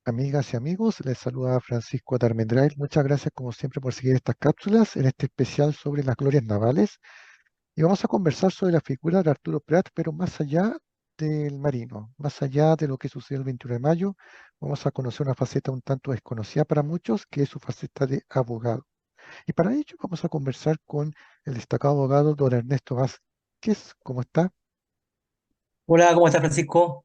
Amigas y amigos, les saluda Francisco Atarmendrael. Muchas gracias como siempre por seguir estas cápsulas en este especial sobre las glorias navales. Y vamos a conversar sobre la figura de Arturo Prat, pero más allá del marino, más allá de lo que sucedió el 21 de mayo, vamos a conocer una faceta un tanto desconocida para muchos, que es su faceta de abogado. Y para ello vamos a conversar con el destacado abogado don Ernesto Vázquez. ¿Cómo está? Hola, ¿cómo estás, Francisco?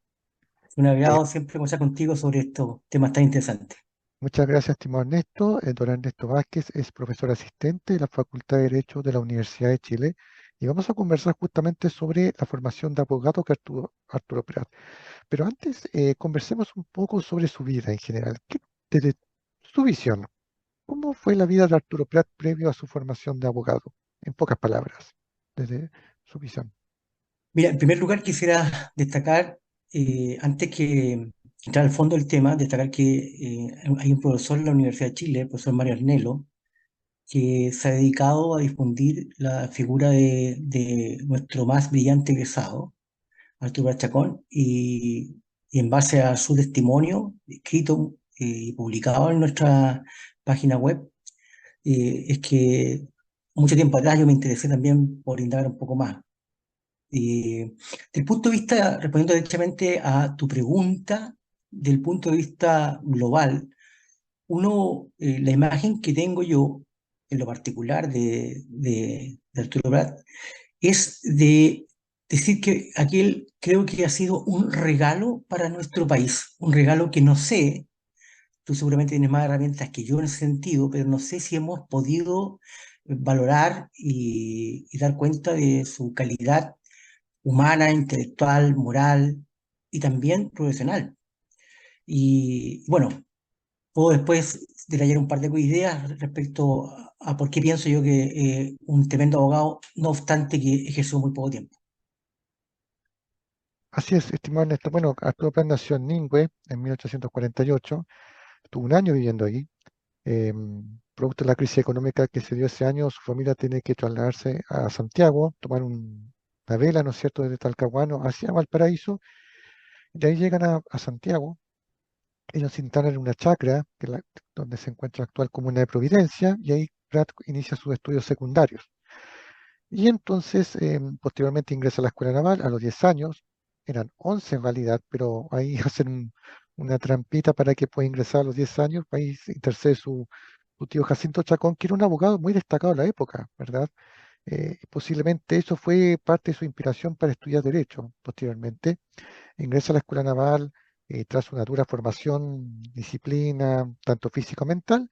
Un Eh, agrado siempre conversar contigo sobre estos temas tan interesantes. Muchas gracias, estimado Ernesto. Don Ernesto Vázquez es profesor asistente de la Facultad de Derecho de la Universidad de Chile y vamos a conversar justamente sobre la formación de abogado que Arturo Prat. Pero antes, conversemos un poco sobre su vida en general. Desde su visión, ¿cómo fue la vida de Arturo Prat previo a su formación de abogado? En pocas palabras, desde su visión. Mira, en primer lugar quisiera destacar, antes que entrar al fondo del tema, destacar que hay un profesor en la Universidad de Chile, el profesor Mario Arnelo, que se ha dedicado a difundir la figura de nuestro más brillante egresado, Arturo Prat Chacón, y en base a su testimonio, escrito y publicado en nuestra página web, es que mucho tiempo atrás yo me interesé también por indagar un poco más. Del punto de vista, respondiendo derechamente a tu pregunta, del punto de vista global, la imagen que tengo yo, en lo particular de Arturo Prat, es de decir que aquel creo que ha sido un regalo para nuestro país, un regalo que no sé. Tú seguramente tienes más herramientas que yo en ese sentido, pero no sé si hemos podido valorar y dar cuenta de su calidad humana, intelectual, moral y también profesional. Y bueno, puedo después detallar un par de ideas respecto a por qué pienso yo que un tremendo abogado, no obstante que ejerció muy poco tiempo. Así es, estimado Ernesto. Bueno, Arturo Prat nació en Ningüe en 1848, estuvo un año viviendo allí. Producto de la crisis económica que se dio ese año, su familia tiene que trasladarse a Santiago, tomar una vela, ¿no es cierto?, desde Talcahuano hacia Valparaíso. Y de ahí llegan a Santiago. Ellos se instalan en una chacra, donde se encuentra la actual comuna de Providencia, y ahí Prat inicia sus estudios secundarios. Y entonces, posteriormente ingresa a la Escuela Naval a los 10 años. Eran 11 en realidad, pero ahí hacen una trampita para que pueda ingresar a los 10 años. Ahí intercede su tío Jacinto Chacón, que era un abogado muy destacado en la época, ¿verdad? Posiblemente eso fue parte de su inspiración para estudiar Derecho posteriormente. Ingresa a la Escuela Naval tras una dura formación, disciplina, tanto físico-mental,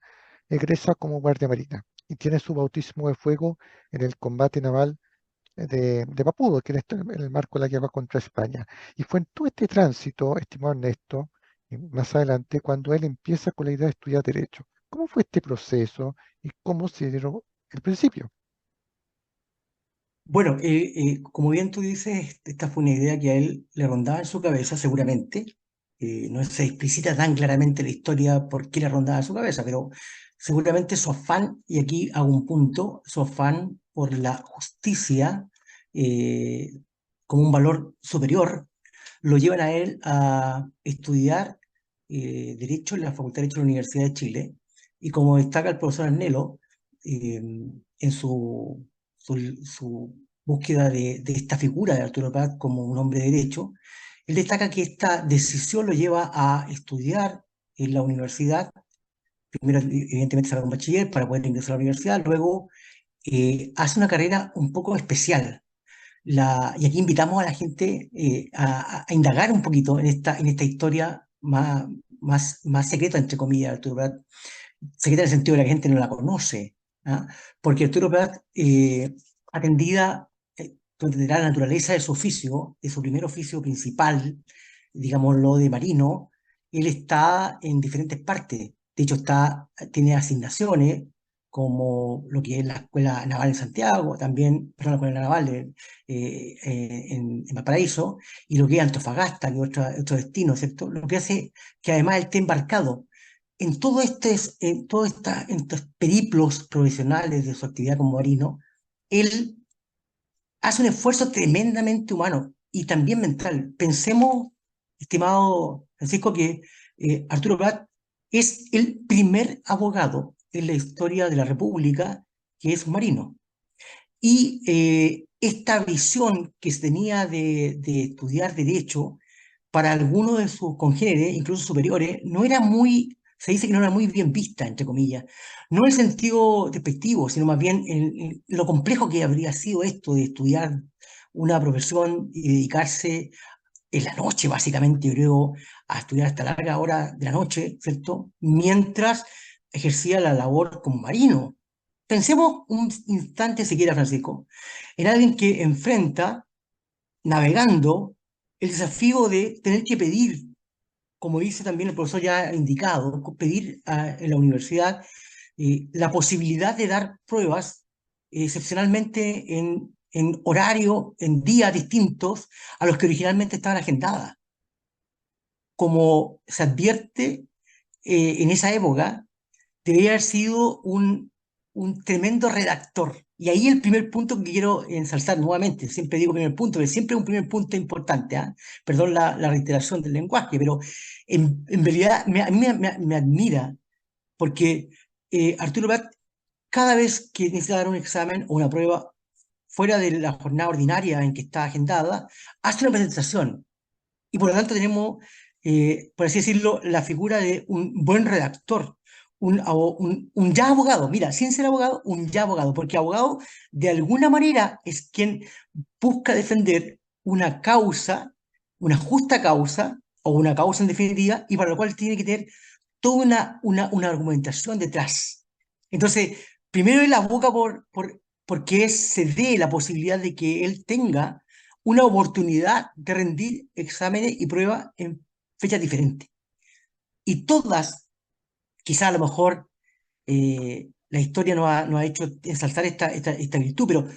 egresa como guardia marina y tiene su bautismo de fuego en el combate naval de Mapudo, que en el marco de la guerra contra España. Y fue en todo este tránsito, estimado Ernesto, y más adelante, cuando él empieza con la idea de estudiar Derecho. ¿Cómo fue este proceso y cómo se dieron el principio? Bueno, como bien tú dices, esta fue una idea que a él le rondaba en su cabeza, seguramente. No se explicita tan claramente la historia por qué le rondaba en su cabeza, pero seguramente su afán, y aquí hago un punto, su afán por la justicia eh, como un valor superior, lo llevan a él a estudiar Derecho en la Facultad de Derecho de la Universidad de Chile. Y como destaca el profesor Arnelo, en su búsqueda de esta figura de Arturo Prat como un hombre de derecho, él destaca que esta decisión lo lleva a estudiar en la universidad. Primero, evidentemente, saca un bachiller para poder ingresar a la universidad, luego hace una carrera un poco especial. Y aquí invitamos a la gente a indagar un poquito en esta historia más secreta, entre comillas, de Arturo Prat, secreta en el sentido de que la gente no la conoce, ¿ah? Porque Arturo Prat, atendida, tú entenderás la naturaleza de su oficio, de su primer oficio principal, digámoslo de marino, él está en diferentes partes. De hecho, tiene asignaciones como lo que es la Escuela Naval en Santiago, también, perdón, la Escuela Naval en Valparaíso, y lo que es Antofagasta, que es otro destino, ¿cierto? Lo que hace que además él esté embarcado en estos periplos profesionales de su actividad como marino. Él hace un esfuerzo tremendamente humano y también mental. Pensemos, estimado Francisco, que Arturo Prat es el primer abogado en la historia de la República que es marino. Y esta visión que se tenía de estudiar derecho para algunos de sus congéneres, incluso superiores, no era muy, se dice que no era muy bien vista, entre comillas. No en el sentido despectivo, sino más bien en lo complejo que habría sido esto de estudiar una profesión y dedicarse en la noche, básicamente, yo creo, a estudiar hasta larga hora de la noche, ¿cierto? Mientras ejercía la labor como marino. Pensemos un instante siquiera, Francisco, en alguien que enfrenta, navegando, el desafío de tener que pedir, como dice también el profesor ya indicado, pedir en la universidad la posibilidad de dar pruebas excepcionalmente en horario, en días distintos a los que originalmente estaban agendadas. Como se advierte en esa época, debería haber sido un tremendo redactor. Y ahí el primer punto que quiero ensalzar nuevamente, siempre digo primer punto, pero siempre es un primer punto importante, ¿ah? Perdón la reiteración del lenguaje, pero en realidad a mí me admira porque Arturo Prat, cada vez que necesita dar un examen o una prueba fuera de la jornada ordinaria en que está agendada, hace una presentación y por lo tanto tenemos, por así decirlo, la figura de un buen redactor, un ya abogado, mira, sin ser abogado, un ya abogado, porque abogado de alguna manera es quien busca defender una causa, una justa causa, o una causa en definitiva, y para lo cual tiene que tener toda una argumentación detrás. Entonces, primero él aboga porque se dé la posibilidad de que él tenga una oportunidad de rendir exámenes y pruebas en fechas diferentes. Y todas, quizá a lo mejor la historia no ha hecho ensalzar esta virtud, pero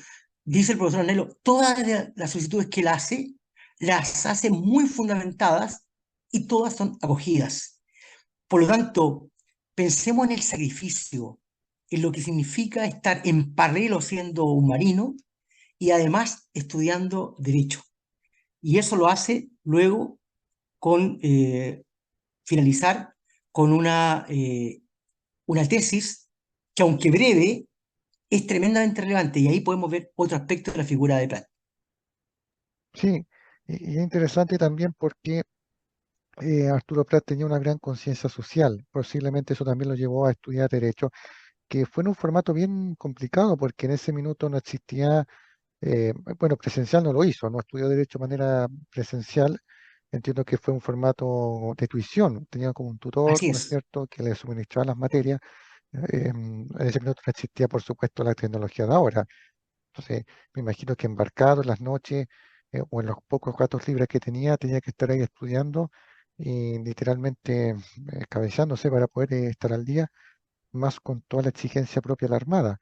dice el profesor Anelo, todas las solicitudes que él hace, las hace muy fundamentadas y todas son acogidas. Por lo tanto, pensemos en el sacrificio, en lo que significa estar en paralelo siendo un marino y además estudiando derecho. Y eso lo hace luego con finalizar con una tesis que, aunque breve, es tremendamente relevante. Y ahí podemos ver otro aspecto de la figura de Prat. Sí, y es interesante también porque Arturo Prat tenía una gran conciencia social. Posiblemente eso también lo llevó a estudiar derecho, que fue en un formato bien complicado porque en ese minuto no existía, eh, bueno, presencial no lo hizo, no estudió derecho de manera presencial. Entiendo que fue un formato de tuición, tenía como un tutor, Así ¿no es es. cierto?, que le suministraba las materias. En ese minuto no existía, por supuesto, la tecnología de ahora. Entonces, me imagino que embarcado en las noches o en los pocos ratos libres que tenía que estar ahí estudiando y literalmente cabeceándose para poder estar al día, más con toda la exigencia propia de la Armada.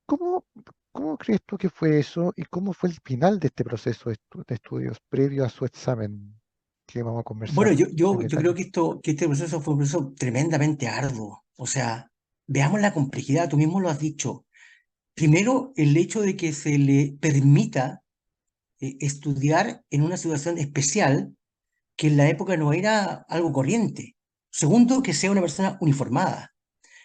¿Cómo, cómo crees tú que fue eso y cómo fue el final de este proceso de estudios previo a su examen que vamos a Bueno, conversar en yo creo detalle? que este proceso fue un proceso tremendamente arduo. O sea, veamos la complejidad, tú mismo lo has dicho. Primero, el hecho de que se le permita estudiar en una situación especial que en la época no era algo corriente. Segundo, que sea una persona uniformada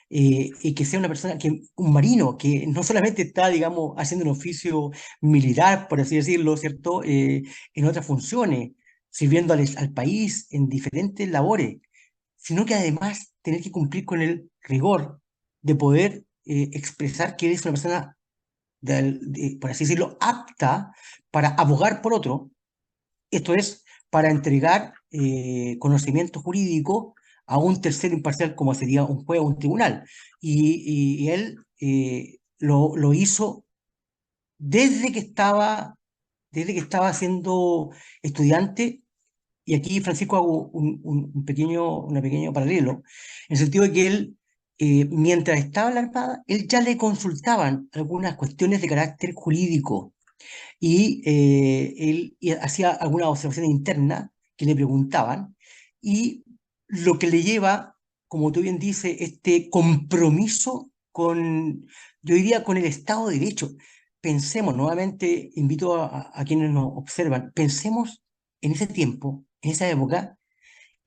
y que sea una persona, un marino, que no solamente está, digamos, haciendo un oficio militar, por así decirlo, ¿cierto? En otras funciones, sirviendo al país en diferentes labores, sino que además tener que cumplir con el rigor de poder expresar que eres una persona, por así decirlo, apta para abogar por otro, esto es, para entregar conocimiento jurídico a un tercero imparcial como sería un juez o un tribunal. Y él lo hizo desde que estaba, desde que estaba siendo estudiante. Y aquí, Francisco, hago un pequeño paralelo, en el sentido de que él, mientras estaba en la Armada, él ya le consultaban algunas cuestiones de carácter jurídico y él hacía algunas observaciones internas que le preguntaban y lo que le lleva, como tú bien dices, este compromiso con, yo diría, con el Estado de Derecho. Pensemos, nuevamente invito a quienes nos observan, pensemos en ese tiempo, en esa época,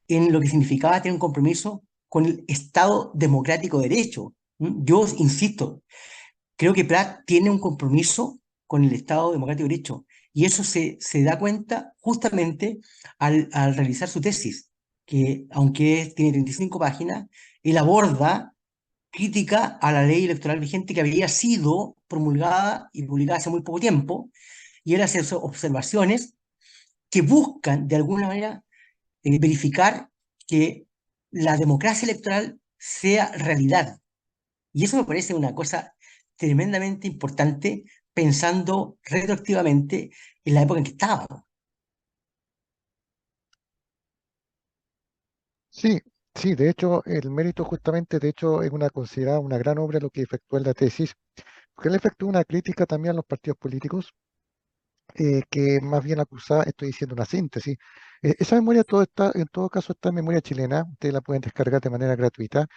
en lo que significaba tener un compromiso con el Estado democrático de derecho. Yo insisto, creo que Prat tiene un compromiso con el Estado democrático de derecho y eso se da cuenta justamente al realizar su tesis, que aunque tiene 35 páginas, él aborda crítica a la ley electoral vigente que había sido promulgada y publicada hace muy poco tiempo, y él hace observaciones que buscan de alguna manera verificar que la democracia electoral sea realidad. Y eso me parece una cosa tremendamente importante pensando retroactivamente en la época en que estábamos. Sí, sí, de hecho, el mérito justamente, de hecho, es una considerada una gran obra lo que efectuó en la tesis, porque él efectuó una crítica también a los partidos políticos, que más bien acusaba, estoy diciendo una síntesis. Esa memoria, todo está, en todo caso, está en memoria chilena, ustedes la pueden descargar de manera gratuita.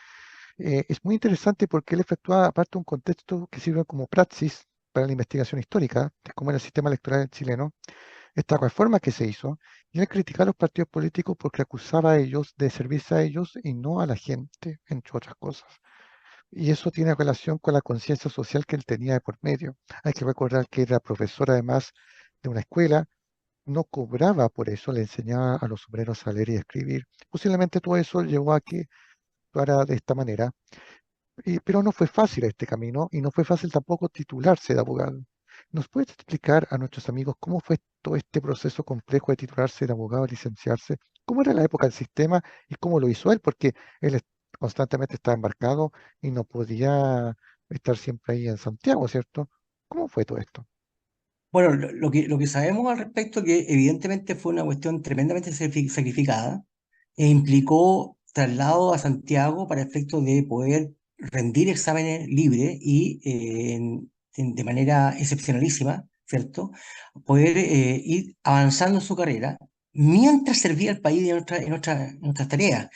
Es muy interesante porque él efectúa, aparte, un contexto que sirve como praxis para la investigación histórica, de cómo era el sistema electoral chileno, esta reforma que se hizo, y él criticaba a los partidos políticos porque acusaba a ellos de servirse a ellos y no a la gente, entre otras cosas. Y eso tiene relación con la conciencia social que él tenía de por medio. Hay que recordar que era profesor además de una escuela, no cobraba por eso, le enseñaba a los obreros a leer y escribir. Posiblemente todo eso llevó a que actuara de esta manera, pero no fue fácil este camino y no fue fácil tampoco titularse de abogado. ¿Nos puedes explicar a nuestros amigos cómo fue todo este proceso complejo de titularse de abogado, licenciarse? ¿Cómo era la época del sistema y cómo lo hizo él? Porque constantemente estaba embarcado y no podía estar siempre ahí en Santiago, ¿cierto? ¿Cómo fue todo esto? Bueno, lo que sabemos al respecto que evidentemente fue una cuestión tremendamente sacrificada e implicó traslado a Santiago para efectos de poder rendir exámenes libres y de manera excepcionalísima, ¿cierto? Poder ir avanzando en su carrera mientras servía al país en otras tareas.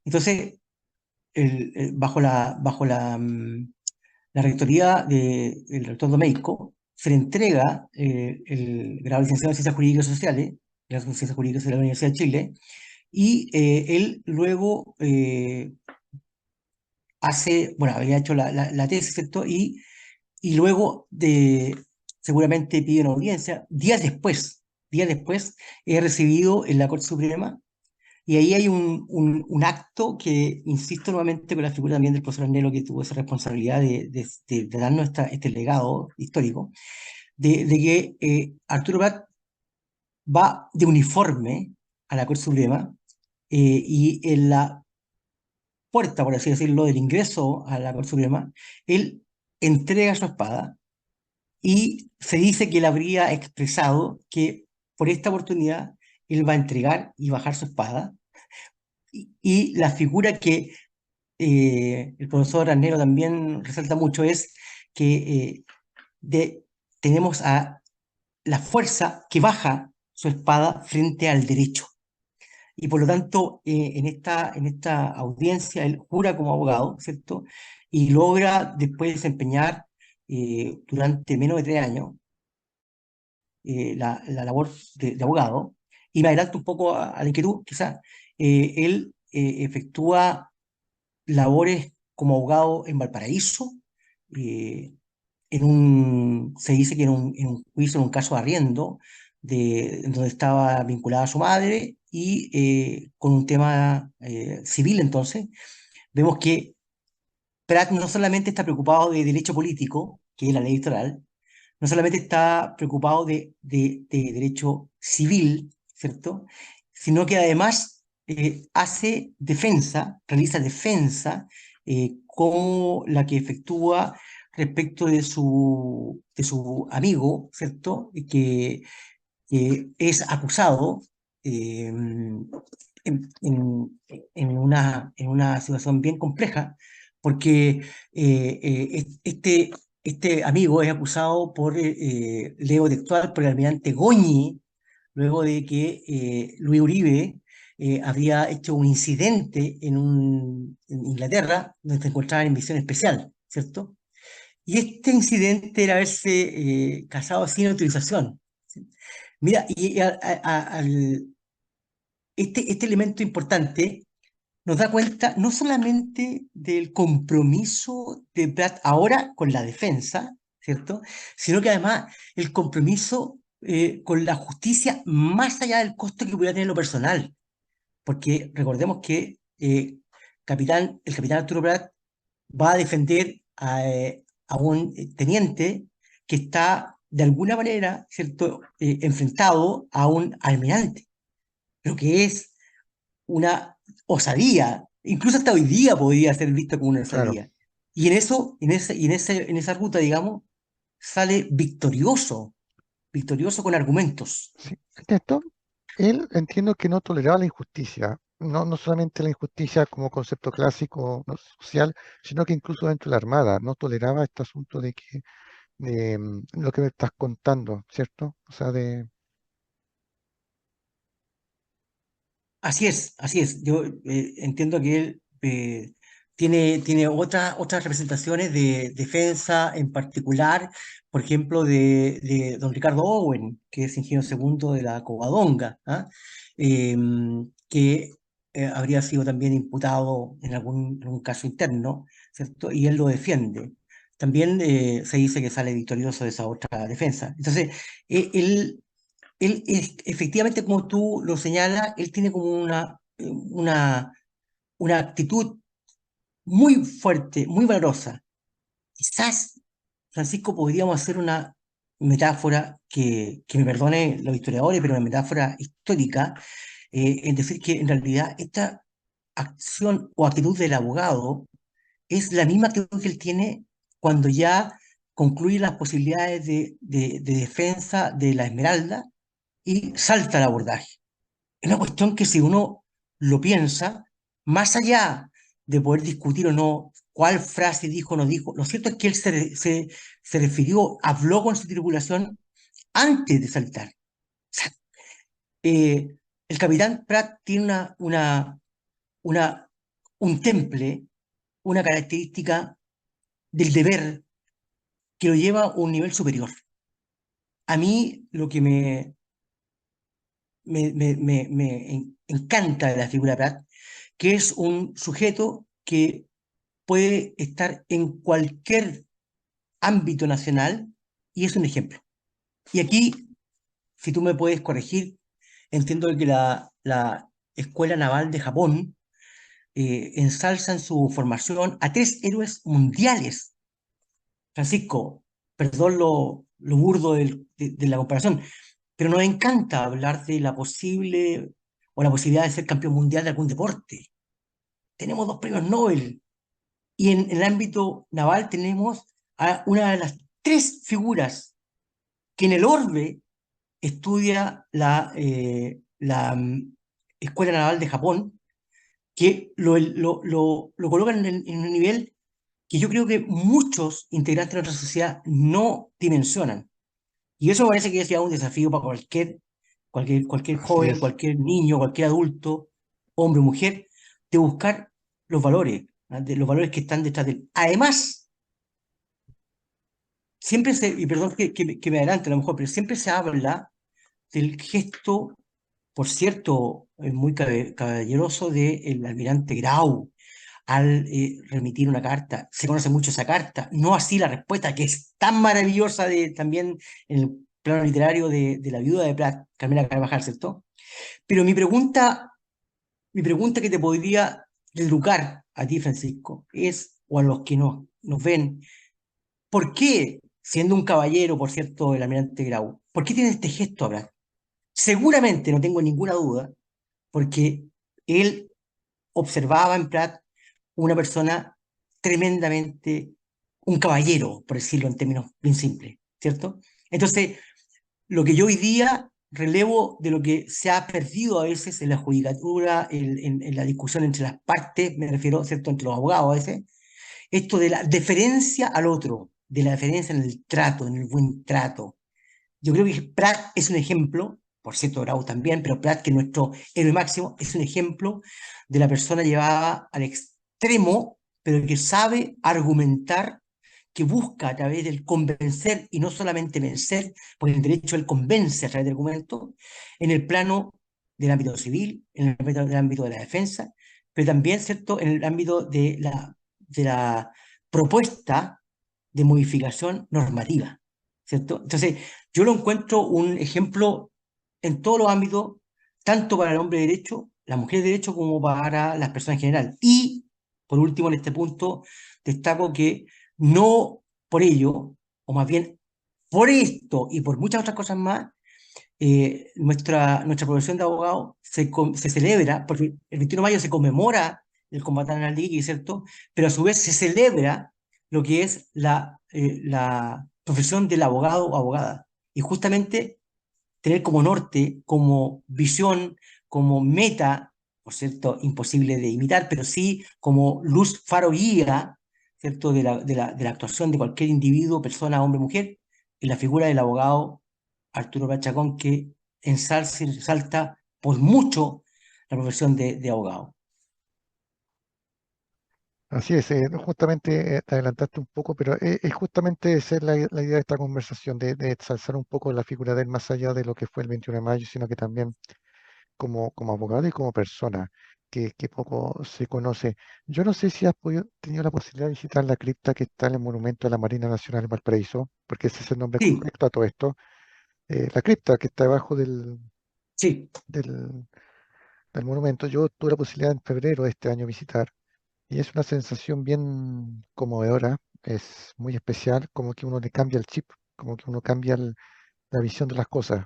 Entonces, bajo la rectoría del rector Domeico, se le entrega el grado de licenciado en Ciencias Jurídicas y Sociales, de las Ciencias Jurídicas de la Universidad de Chile, y él luego bueno, había hecho la tesis, ¿cierto? Y luego seguramente pide una audiencia. Días después, he recibido en la Corte Suprema y ahí hay un acto que, insisto nuevamente con la figura también del profesor Arnelo, que tuvo esa responsabilidad de darnos este legado histórico, de que Arturo Prat va de uniforme a la Corte Suprema y en la puerta, por así decirlo, del ingreso a la Corte Suprema, él entrega su espada y se dice que él habría expresado que por esta oportunidad él va a entregar y bajar su espada. Y la figura que el profesor Arnero también resalta mucho es que tenemos a la fuerza que baja su espada frente al derecho. Y por lo tanto, en esta audiencia, él jura como abogado, ¿cierto? Y logra después desempeñar durante menos de 3 años la labor de abogado. Y me adelanto un poco a la inquietud, quizás. Él efectúa labores como abogado en Valparaíso, eh, se dice que en un juicio, en un caso de arriendo, en donde estaba vinculada a su madre, y con un tema civil entonces, vemos que Prat no solamente está preocupado de derecho político, que es la ley electoral, no solamente está preocupado de derecho civil, ¿cierto? Sino que además realiza defensa como la que efectúa respecto de su amigo, ¿cierto? Que es acusado eh, en una situación bien compleja, porque este amigo es acusado leo textual, por el almirante Goñi, luego de que Luis Uribe había hecho un incidente en Inglaterra, donde se encontraban en misión especial, ¿cierto? Y este incidente era haberse casado sin autorización. ¿Sí? Mira, y este elemento importante nos da cuenta no solamente del compromiso de Pratt ahora con la defensa, ¿cierto? Sino que además el compromiso con la justicia más allá del costo que pudiera tener lo personal. Porque recordemos que el capitán Arturo Prat va a defender a un teniente que está de alguna manera, ¿cierto?, enfrentado a un almirante, lo que es una osadía, incluso hasta hoy día podría ser visto como una Claro, osadía. Y en eso, en esa ruta, digamos, sale victorioso, victorioso con argumentos. sí. Esto, él entiendo que no toleraba la injusticia, no, no solamente la injusticia como concepto clásico no, social, sino que incluso dentro de la Armada, no toleraba este asunto de que, de lo que me estás contando, ¿cierto? O sea, de, Así es, así es. Yo entiendo que él tiene otras representaciones de defensa, en particular, por ejemplo, de don Ricardo Owen, que es ingeniero segundo de la Covadonga, ¿ah? Eh, que habría sido también imputado en algún caso interno, ¿cierto? Y él lo defiende. También se dice que sale victorioso de esa otra defensa. Entonces, efectivamente, como tú lo señalas, él tiene como una actitud muy fuerte, muy valorosa. Quizás, Francisco, podríamos hacer una metáfora que me perdone los historiadores, pero una metáfora histórica, en decir que en realidad esta acción o actitud del abogado es la misma actitud que él tiene cuando ya concluye las posibilidades de defensa de la Esmeralda y salta al abordaje. Es una cuestión que si uno lo piensa, más allá de poder discutir o no cuál frase dijo o no dijo, lo cierto es que él se refirió, habló con su tripulación antes de saltar. O sea, eh, el capitán Pratt tiene una, un temple, una característica del deber que lo lleva a un nivel superior. A mí lo que me encanta de la figura de Pratt, que es un sujeto que puede estar en cualquier ámbito nacional y es un ejemplo. Y aquí, si tú me puedes corregir, entiendo que la Escuela Naval de Japón ensalza en su formación a tres héroes mundiales. Francisco, perdón lo burdo de la comparación, pero nos encanta hablar de la posible o la posibilidad de ser campeón mundial de algún deporte. Tenemos dos premios Nobel y en el ámbito naval tenemos a una de las tres figuras que en el orbe estudia la Escuela Naval de Japón, que lo colocan en un nivel que yo creo que muchos integrantes de nuestra sociedad no dimensionan. Y eso parece que es ya un desafío para cualquier así joven, es. cualquier niño, cualquier adulto, hombre o mujer, de buscar los valores, ¿ah? De los valores que están detrás de él. Además, y perdón que me adelante a lo mejor, pero siempre se habla del gesto, por cierto, muy caballeroso del almirante Grau al remitir una carta. Se conoce mucho esa carta, no así la respuesta, que es tan maravillosa también en el plano literario de la viuda de Prat, Carmela Carvajal, ¿cierto? Pero mi pregunta que te podría educar a ti, Francisco, es, o a los que nos ven, ¿por qué, siendo un caballero, por cierto, el almirante Grau, por qué tiene este gesto ahora? Seguramente, no tengo ninguna duda, porque él observaba en Pratt una persona tremendamente, un caballero, por decirlo en términos bien simples, ¿cierto? Entonces, lo que yo hoy día relevo de lo que se ha perdido a veces en la judicatura, en la discusión entre las partes, me refiero, ¿cierto?, entre los abogados a veces, esto de la deferencia al otro, de la deferencia en el trato, en el buen trato. Yo creo que Pratt es un ejemplo, por cierto, Grau también, pero Pratt, que es nuestro héroe máximo, es un ejemplo de la persona llevada al extremo, pero que sabe argumentar, que busca a través del convencer y no solamente vencer, porque el derecho él convence a través del argumento, en el plano del ámbito civil, en el ámbito, del ámbito de la defensa, pero también, ¿cierto?, en el ámbito de la propuesta de modificación normativa, ¿cierto? Entonces, yo lo encuentro un ejemplo en todos los ámbitos, tanto para el hombre de derecho, la mujer de derecho, como para las personas en general. Y, por último, en este punto, destaco que no por ello, o más bien por esto y por muchas otras cosas más, nuestra profesión de abogado se celebra, porque el 21 de mayo se conmemora el combate a la ley, ¿cierto? Pero a su vez se celebra lo que es la profesión del abogado o abogada. Y justamente tener como norte, como visión, como meta, por cierto, imposible de imitar, pero sí como luz, faro, guía, ¿cierto? De la actuación de cualquier individuo, persona, hombre, mujer, en la figura del abogado Arturo Pachacón, que ensalza y resalta por mucho la profesión de abogado. Así es, justamente te adelantaste un poco, pero es justamente esa es la idea de esta conversación, de ensalzar un poco la figura de él más allá de lo que fue el 21 de mayo, sino que también como abogado y como persona, que poco se conoce. Yo no sé si has tenido la posibilidad de visitar la cripta que está en el Monumento a la Marina Nacional de Valparaíso, porque ese es el nombre Sí, correcto a todo esto. La cripta que está debajo sí, del, del monumento. Yo tuve la posibilidad en febrero de este año visitar y es una sensación bien conmovedora, es muy especial, como que uno le cambia el chip, como que uno cambia la visión de las cosas.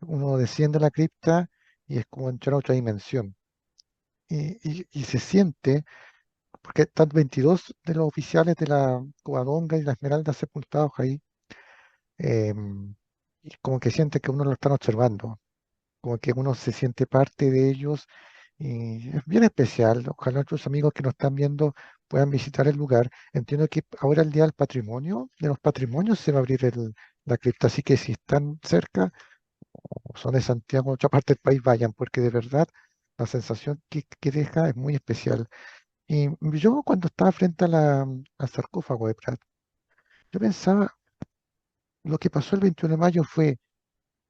Uno desciende a la cripta y es como entrar a otra dimensión. Y se siente, porque están 22 de los oficiales de la Covadonga y la Esmeralda sepultados ahí, y como que siente que uno lo están observando, como que uno se siente parte de ellos y es bien especial. Ojalá nuestros amigos que nos están viendo puedan visitar el lugar. Entiendo que ahora el Día del Patrimonio, de los patrimonios, se va a abrir la cripta, así que si están cerca o son de Santiago o otra parte del país, vayan, porque de verdad la sensación que deja es muy especial. Y yo cuando estaba frente al sarcófago de Prat, yo pensaba, lo que pasó el 21 de mayo fue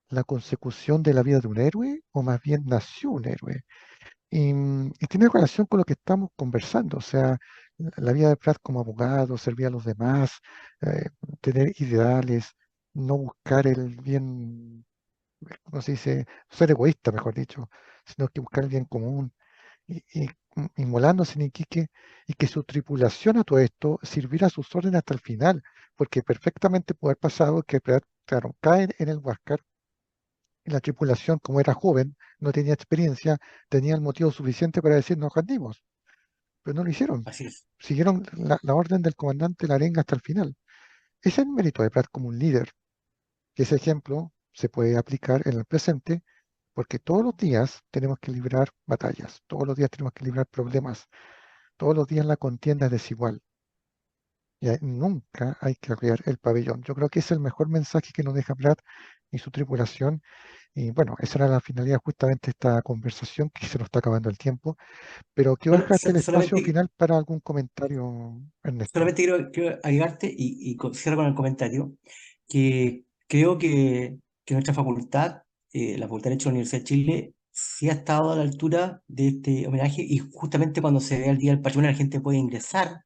la consecución de la vida de un héroe, o más bien nació un héroe. Y tiene relación con lo que estamos conversando, o sea, la vida de Pratt como abogado, servir a los demás, eh, tener ideales, no buscar el bien, ¿cómo se dice? Ser egoísta, mejor dicho, sino que buscar el bien común, y inmolándose en Iquique, y que su tripulación a todo esto sirviera a sus órdenes hasta el final, porque perfectamente puede haber pasado que Pratt, claro, cae en el Huáscar, y la tripulación, como era joven, no tenía experiencia, tenía el motivo suficiente para decir nos rendimos, pero no lo hicieron. así es. Siguieron la orden del comandante Larenga hasta el final. Ese es el mérito de Prat como un líder, que ese ejemplo se puede aplicar en el presente, porque todos los días tenemos que librar batallas, todos los días tenemos que librar problemas, todos los días la contienda es desigual. Y nunca hay que arriar el pabellón. Yo creo que ese es el mejor mensaje que nos deja Prat y su tripulación. Y bueno, esa era la finalidad justamente de esta conversación, que se nos está acabando el tiempo, pero quiero dejarte el espacio Solamente, final para algún comentario, Ernesto. solamente quiero agregarte cierro con el comentario que creo que nuestra facultad, la Facultad de Derecho de la Universidad de Chile, sí ha estado a la altura de este homenaje y justamente cuando se vea el Día del Patrimonio la gente puede ingresar.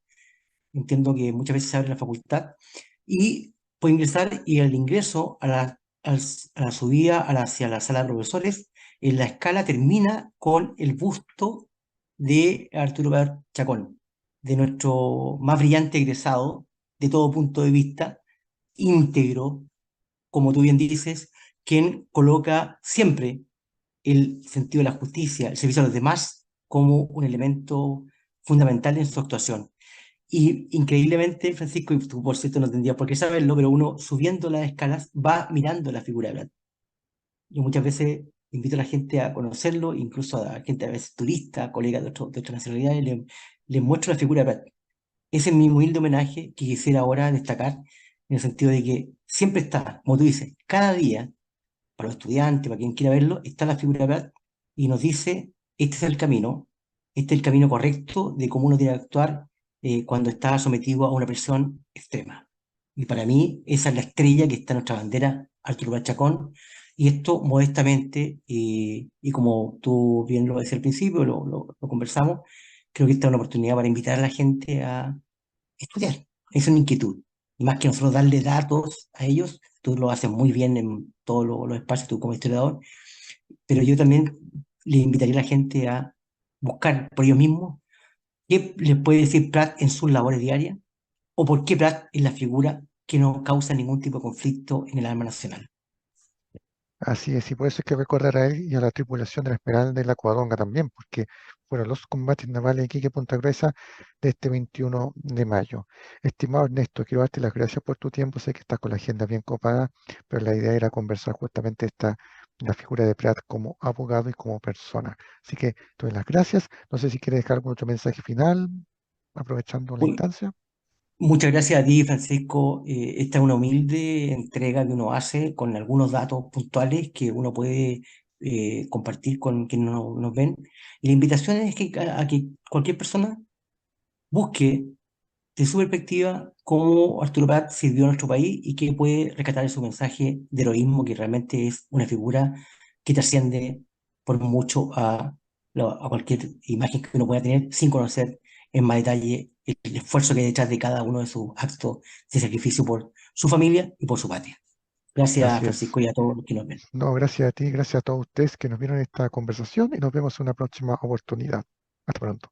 Entiendo que muchas veces se abre la facultad y puede ingresar y el ingreso a la subida hacia la sala de profesores, en la escala termina con el busto de Arturo Prat Chacón, de nuestro más brillante egresado de todo punto de vista, íntegro, como tú bien dices, quien coloca siempre el sentido de la justicia, el servicio a los demás, como un elemento fundamental en su actuación. Y increíblemente, Francisco, y tú por cierto no tendrías por qué saberlo, pero uno subiendo las escalas va mirando la figura de Brad. Yo muchas veces invito a la gente a conocerlo, incluso a gente a veces turista, colegas de otras nacionalidades, les muestro la figura de Brad. Ese es mi humilde homenaje que quisiera ahora destacar, en el sentido de que siempre está, como tú dices, cada día, para los estudiantes, para quien quiera verlo, está la figura de Brad y nos dice, este es el camino, este es el camino correcto de cómo uno debe actuar cuando está sometido a una presión extrema. Y para mí, esa es la estrella que está en nuestra bandera, Arturo Prat Chacón, Y esto modestamente, y como tú bien lo decías al principio, lo conversamos, creo que esta es una oportunidad para invitar a la gente a estudiar. Es una inquietud. Y más que nosotros darle datos a ellos, tú lo haces muy bien en todos los espacios, tú como historiador, pero yo también le invitaría a la gente a buscar por ellos mismos qué les puede decir Pratt en sus labores diarias o por qué Pratt es la figura que no causa ningún tipo de conflicto en el alma nacional. Así es, y por eso hay que recordar a él y a la tripulación de la Esmeralda y la Covadonga también, porque fueron los combates navales en Iquique, Punta Gruesa de este 21 de mayo. Estimado Ernesto, quiero darte las gracias por tu tiempo, sé que estás con la agenda bien copada, pero la idea era conversar justamente la figura de Prat como abogado y como persona. Así que te doy las gracias. No sé si quieres dejar algún otro mensaje final, aprovechando la Uy, instancia. muchas gracias a ti, Francisco. Esta es una humilde entrega que uno hace con algunos datos puntuales que uno puede compartir con quienes nos ven. Y la invitación es que, a que cualquier persona busque de su perspectiva cómo Arturo Prat sirvió a nuestro país y qué puede rescatar de su mensaje de heroísmo, que realmente es una figura que trasciende por mucho a cualquier imagen que uno pueda tener sin conocer en más detalle el esfuerzo que hay detrás de cada uno de sus actos de sacrificio por su familia y por su patria. Gracias, Así es. Francisco, y a todos los que nos ven. No, gracias a ti, gracias a todos ustedes que nos vieron esta conversación y nos vemos en una próxima oportunidad. Hasta pronto.